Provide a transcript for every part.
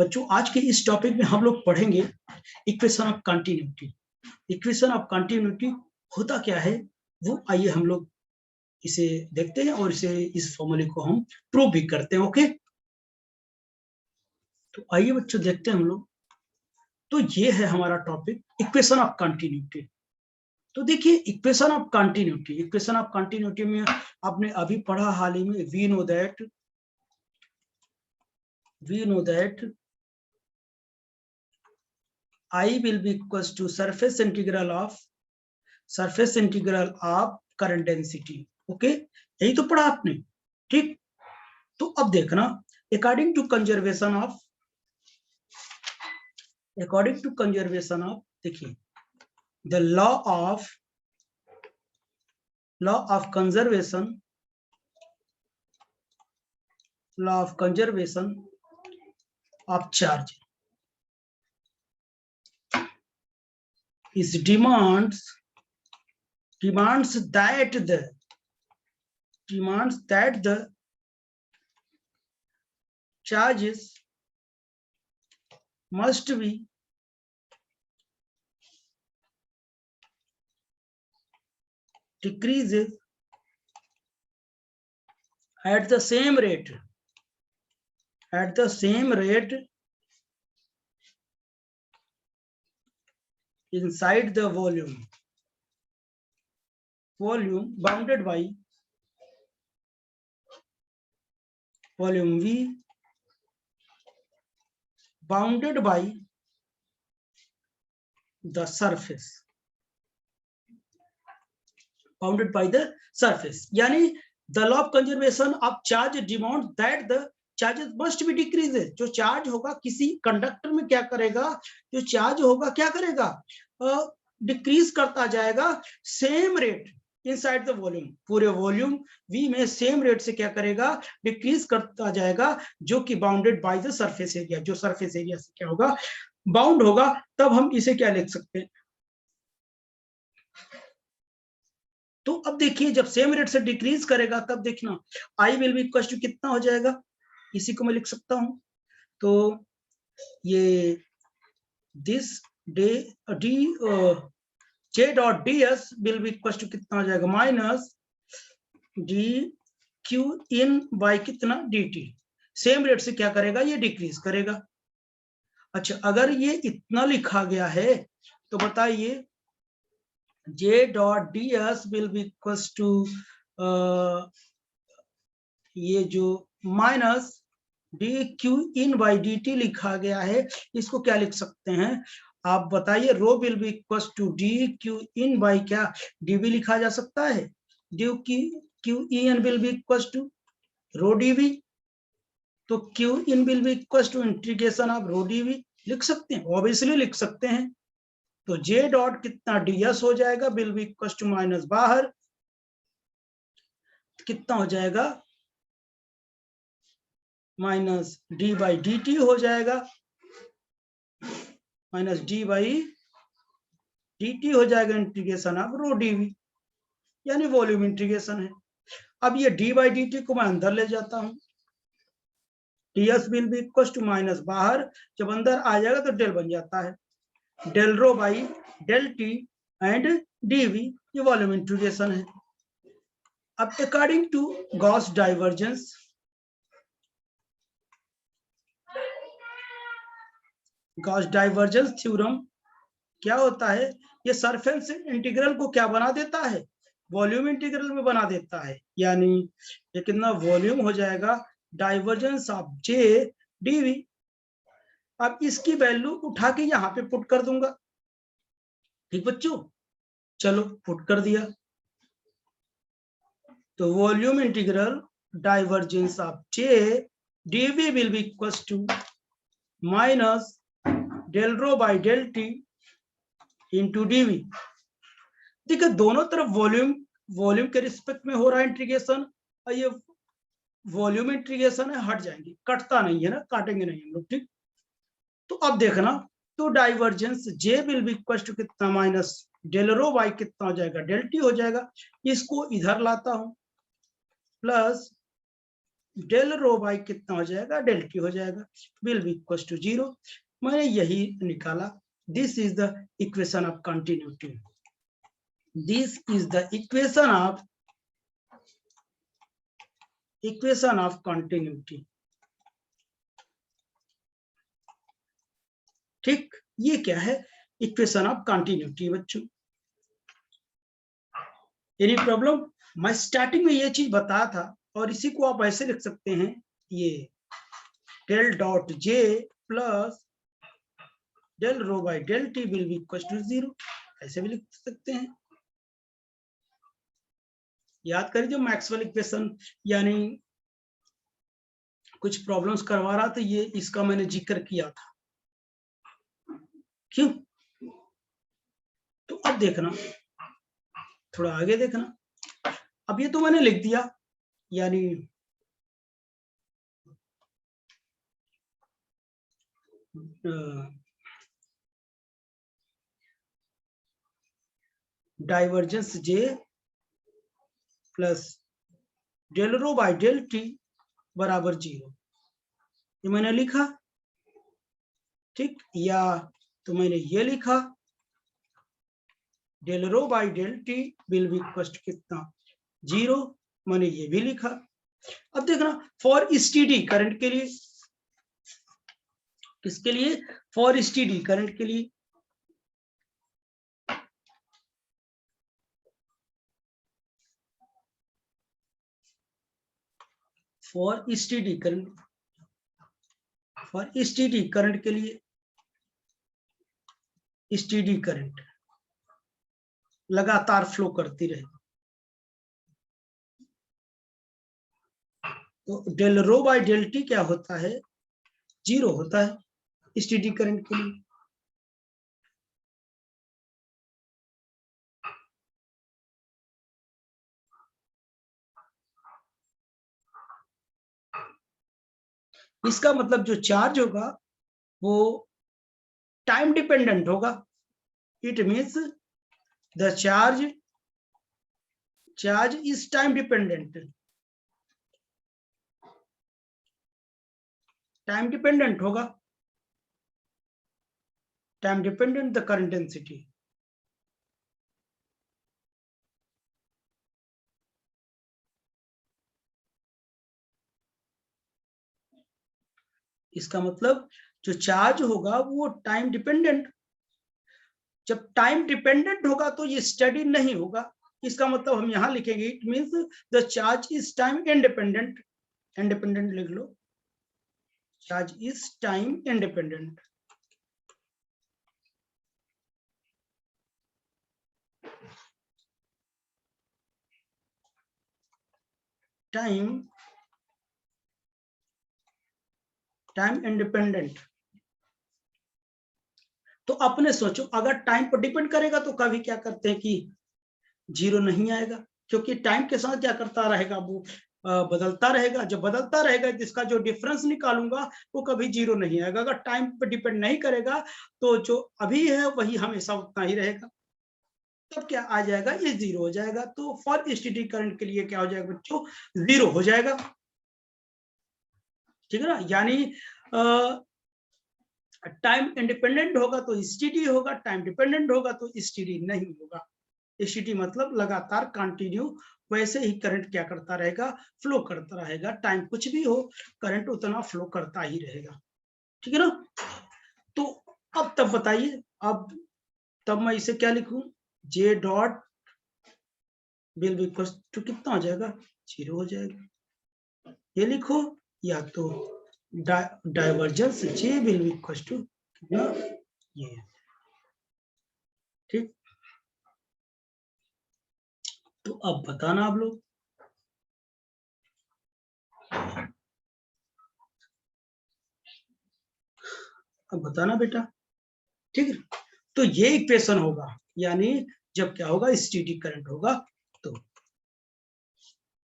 बच्चों आज के इस टॉपिक में हम लोग पढ़ेंगे equation of continuity. Equation of continuity होता क्या है वो आइए हम लोग इसे देखते हैं और इस फॉर्मूले को हम प्रूव भी करते हैं। ओके, तो आइए बच्चों देखते हैं हम लोग। तो ये है हमारा टॉपिक इक्वेशन ऑफ कंटिन्यूटी। तो देखिए इक्वेशन ऑफ कंटिन्यूटी में आपने अभी पढ़ा हाल ही में, we know that I will be equals to surface integral of current density। Okay, यही तो पढ़ा आपने, ठीक। तो अब देखना, अकॉर्डिंग टू कंजर्वेशन ऑफ देखिए the law of conservation of charge is demands that the charges must be decreases at the same rate inside the volume bounded by volume V bounded by the surface यानी the law of conservation of charge demand that the charges must be decreases. जो charge होगा किसी conductor में क्या करेगा, जो charge होगा क्या करेगा, डिक्रीज करता जाएगा same rate inside the volume, पूरे वॉल्यूम V में सेम रेट से क्या करेगा, डिक्रीज करता जाएगा, जो कि bounded by the surface area, जो सरफेस एरिया से क्या होगा, बाउंड होगा। तब हम इसे क्या लिख सकते हैं, तो अब देखिए जब सेम रेट से डिक्रीज करेगा तब देखना I will be equal to कितना हो जाएगा, इसी को मैं लिख सकता हूं। तो ये this J dot ds will be equal to कितना हो जाएगा, minus d Q in by कितना dt। सेम रेट से क्या करेगा, ये डिक्रीज करेगा। अच्छा, अगर ये इतना लिखा गया है तो बताइए J dot ds will be equal to ये जो minus d Q in by d t लिखा गया है, इसको क्या लिख सकते हैं आप बताइए, rho will be equal to D Q in by क्या डी भी लिखा जा सकता है, D Q in will be equal to rho D V. तो Q in will be equal to integration of rho D V लिख सकते हैं, ऑब्वियसली लिख सकते हैं। तो जे डॉट कितना ds हो जाएगा, will be equal to minus बाहर कितना हो जाएगा, minus d by d t हो जाएगा, minus d by d t हो जाएगा integration of rho D v, यानी वॉल्यूम इंटीग्रेशन है। अब ये डी बाई डी टी को मैं अंदर ले जाता हूं, ds will be equal to minus बाहर, जब अंदर आ जाएगा तो डेल बन जाता है, del rho by del t and d v, ये वॉल्यूम इंटीग्रेशन है। अब according to Gauss divergence theorem क्या होता है, ये सरफेस इंटीग्रल को क्या बना देता है, वॉल्यूम इंटीग्रल में बना देता है। यानी ये कितना वॉल्यूम हो जाएगा, डाइवर्जेंस ऑफ जे डीवी। अब इसकी वैल्यू उठा के यहाँ पे पुट कर दूंगा, ठीक बच्चों, चलो पुट कर दिया। तो volume integral divergence of J d v will be equal to minus del rho by del t into d v. देखिए दोनों तरफ वॉल्यूम के रिस्पेक्ट में हो रहा है इंटीग्रेशन, और ये वॉल्यूम इंटीग्रेशन है, हट जाएंगे, कटता नहीं है ना, काटेंगे नहीं हम लोग, ठीक। तो अब देखना, तो divergence J will be equal to कितना, माइनस डेल रो बाई कितना हो जाएगा, डेल टी हो जाएगा। इसको इधर लाता हूं, प्लस डेल रो बाई कितना हो जाएगा, डेल टी हो जाएगा, विल बी इक्वल टू 0। मैंने यही निकाला। This is the equation of continuity. This is the equation of continuity. ठीक, ये क्या है, इक्वेशन ऑफ कंटिन्यूटी बच्चों। Any problem? मैं स्टार्टिंग में ये चीज बताया था, और इसी को आप ऐसे लिख सकते हैं, ये del dot J plus del rho by del t will be equal to 0, ऐसे भी लिख सकते हैं। याद करिए मैक्सवेल इक्वेशन, यानी कुछ प्रॉब्लम्स करवा रहा था, ये इसका मैंने जिक्र किया था। क्यों? तो अब देखना, थोड़ा आगे देखना। अब ये तो मैंने लिख दिया, यानी divergence J plus del rho by del t बराबर 0, ये मैंने लिखा। ठीक, या तो मैंने ये लिखा, del rho by del t will be equal to कितना, 0, मैंने ये भी लिखा। अब देखना, फॉर स्टीडी करंट के लिए, किसके लिए, फॉर स्टीडी करंट के लिए, for steady current, for steady current के लिए, स्टीडी करंट लगातार फ्लो करती रहे, तो del rho by del t क्या होता है, 0 होता है स्टीडी करंट के लिए। इसका मतलब जो चार्ज होगा वो टाइम डिपेंडेंट होगा। It means the charge is time dependent, time dependent होगा, time dependent the current density. इसका मतलब जो चार्ज होगा वो टाइम डिपेंडेंट, जब टाइम डिपेंडेंट होगा तो ये स्टडी नहीं होगा। इसका मतलब हम यहां लिखेंगे, it means the charge is time independent, independent लिख लो, charge is time independent. Time independent. तो अपने सोचो, अगर टाइम पर डिपेंड करेगा तो कभी क्या करते हैं कि 0 नहीं आएगा, क्योंकि टाइम के साथ क्या करता रहेगा, वो बदलता रहेगा। जब बदलता रहेगा जिसका जो डिफरेंस निकालूंगा वो कभी 0 नहीं आएगा। अगर टाइम पर डिपेंड नहीं करेगा तो जो अभी है वही हमेशा उतना ही रहेगा, तब क्या आ जाएगा, ये 0 हो जाएगा। तो फॉर स्टीडी करंट के लिए क्या हो जाएगा बच्चों, 0 हो जाएगा। ठीक है ना, यानी टाइम इंडिपेंडेंट होगा तो स्टीडी होगा, टाइम डिपेंडेंट होगा तो स्टीडी नहीं होगा। स्टीडी मतलब लगातार कंटिन्यू, वैसे ही करंट क्या करता रहेगा, फ्लो करता रहेगा। टाइम कुछ भी हो, करंट उतना फ्लो करता ही रहेगा। ठीक है ना। तो अब तब बताइए, अब तब मैं इसे क्या लिखूं, J dot will be equal to कितना हो जाएगा, 0 हो जाएगा, ये लिखो। या तो divergence J will be equal to कितना, ये। ठीक, तो अब बताना आप लोग, अब बताना बेटा। ठीक है, तो ये इक्वेशन होगा, यानी जब क्या होगा, स्टीडी करंट होगा। तो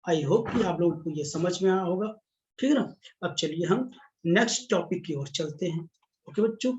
आई होप कि आप लोगों को ये समझ में आया होगा। ठीक है ना। अब चलिए हम नेक्स्ट टॉपिक की ओर चलते हैं। ओके बच्चों।